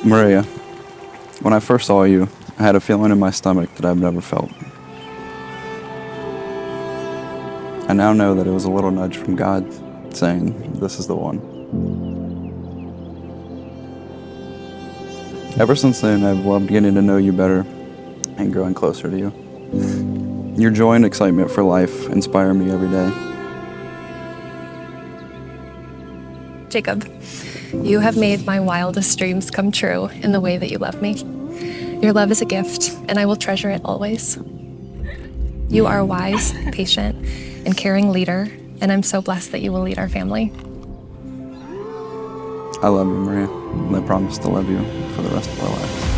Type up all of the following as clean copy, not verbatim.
Maria, when I first saw you, I had a feeling in my stomach that I've never felt. I now know that it was a little nudge from God saying, this is the one. Ever since then, I've loved getting to know you better and growing closer to you. Your joy and excitement for life inspire me every day. Jacob, you have made my wildest dreams come true in the way that you love me. Your love is a gift, and I will treasure it always. You are a wise, patient, and caring leader, and I'm so blessed that you will lead our family. I love you, Maria, and I promise to love you for the rest of our lives.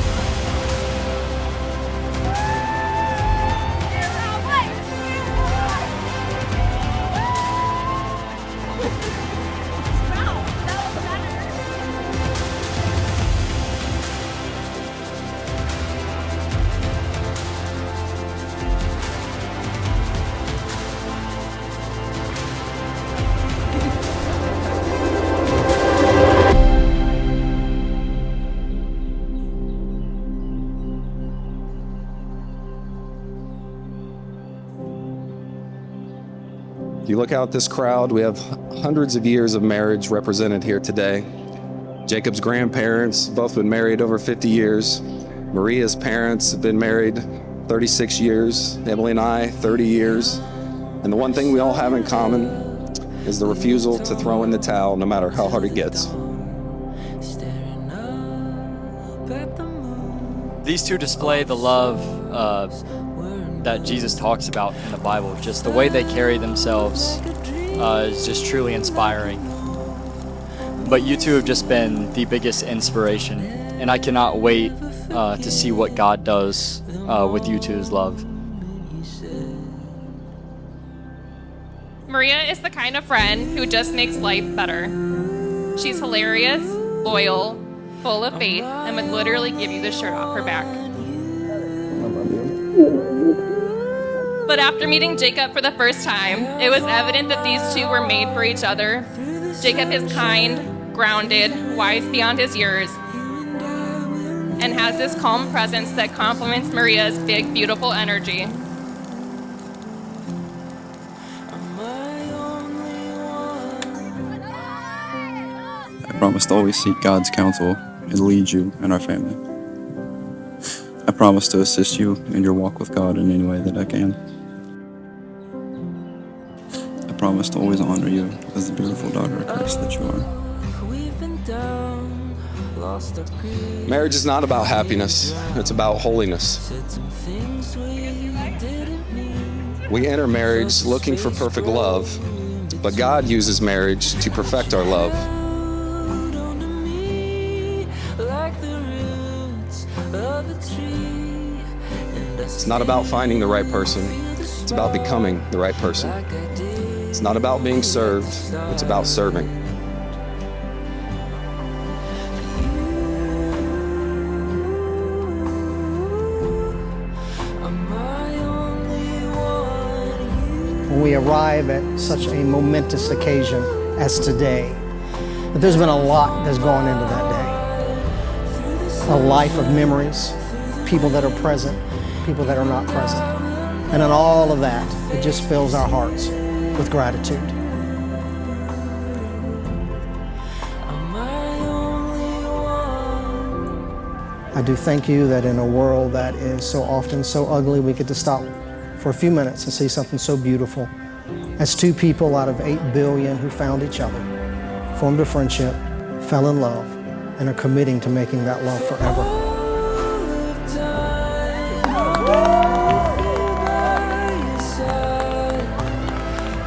You look out this crowd, we have hundreds of years of marriage represented here today. Jacob's grandparents, both been married over 50 years. Maria's parents have been married 36 years. Emily and I, 30 years. And the one thing we all have in common is the refusal to throw in the towel no matter how hard it gets. These two display the love that Jesus talks about in the Bible. Just the way they carry themselves is just truly inspiring. But you two have just been the biggest inspiration, and I cannot wait to see what God does with you two's love. Maria is the kind of friend who just makes life better. She's hilarious, loyal, full of faith, and would literally give you the shirt off her back. But after meeting Jacob for the first time, it was evident that these two were made for each other. Jacob is kind, grounded, wise beyond his years, and has this calm presence that complements Maria's big, beautiful energy. I promise to always seek God's counsel and lead you and our family. I promise to assist you in your walk with God in any way that I can. I promise to always honor you as the beautiful daughter of Christ that you are. Marriage is not about happiness, it's about holiness. We enter marriage looking for perfect love, but God uses marriage to perfect our love. It's not about finding the right person, it's about becoming the right person. It's not about being served, it's about serving. When we arrive at such a momentous occasion as today, but there's been a lot that's gone into that day. A life of memories, people that are present, people that are not present. And in all of that, it just fills our hearts with gratitude. I do thank you that in a world that is so often so ugly, we get to stop for a few minutes and see something so beautiful as two people out of 8 billion who found each other, formed a friendship, fell in love, and are committing to making that love forever.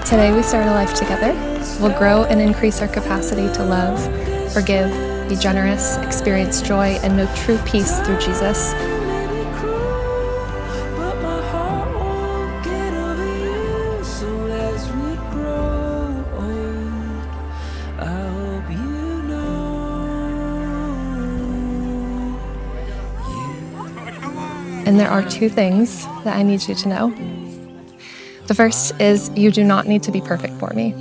Today we start a life together. We'll grow and increase our capacity to love, forgive, be generous, experience joy, and know true peace through Jesus. And there are two things that I need you to know. The first is you do not need to be perfect for me.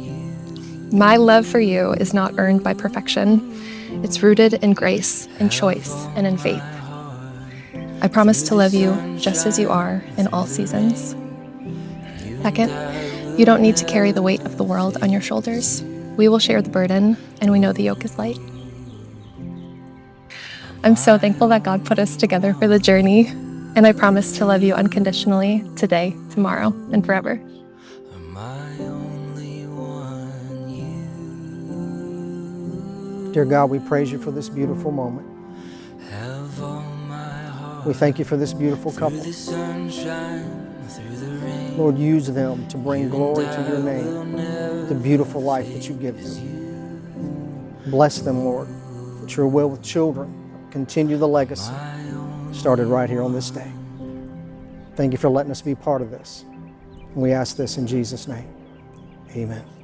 My love for you is not earned by perfection. It's rooted in grace, in choice, and in faith. I promise to love you just as you are in all seasons. Second, you don't need to carry the weight of the world on your shoulders. We will share the burden, and we know the yoke is light. I'm so thankful that God put us together for the journey, and I promise to love you unconditionally today, tomorrow, and forever. Dear God, we praise you for this beautiful moment. We thank you for this beautiful couple. Lord, use them to bring glory to your name, the beautiful life that you give them. Bless them, Lord, that your will with children continue the legacy started right here on this day. Thank you for letting us be part of this. And we ask this in Jesus' name. Amen.